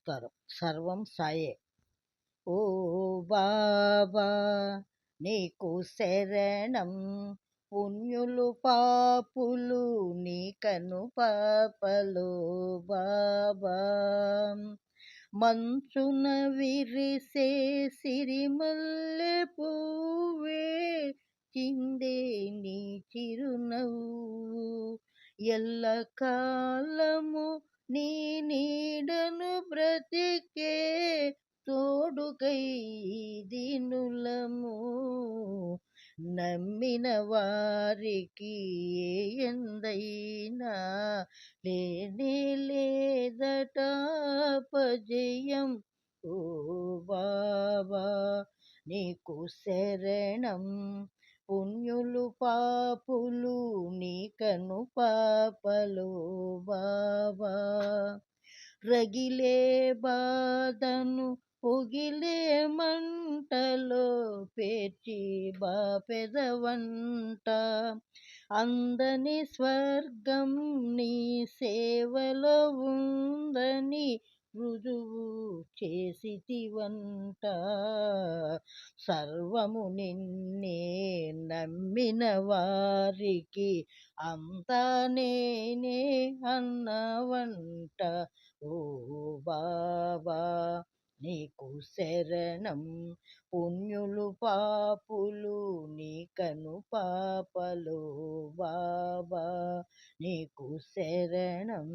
నమస్కారం. సర్వం సాయే. ఓ బాబా నీకు శరణం, పుణ్యులు పాపులు నీకను పాపలో బాబా. మంచున విరిసే సిరిమల్లె పువ్వే, చిందే నీ చిరునవ్వు, ఎల్లకాలము నీ నీడను బ్రతికే తోడుకై దీనులము. నమ్మిన వారికి ఎందైనా లేనే లేదట అపజయం. ఓ బాబా నీకు శరణం, పుణ్యులు పాపులు నీకను పాపలో బాబా. రగిలే బాధను పొగిలే మంటలో పేర్చి బాపెదవంట, అందని స్వర్గం నీ సేవలో ఉందని రుజువు చేసితివంట. సర్వము నిన్నే నమ్మిన వారికి అంతా నేనే అన్నవంట. ఓ బాబా నీకు శరణం, పుణ్యులు పాపులు నీకను పాపలో బాబా. నీకు శరణం.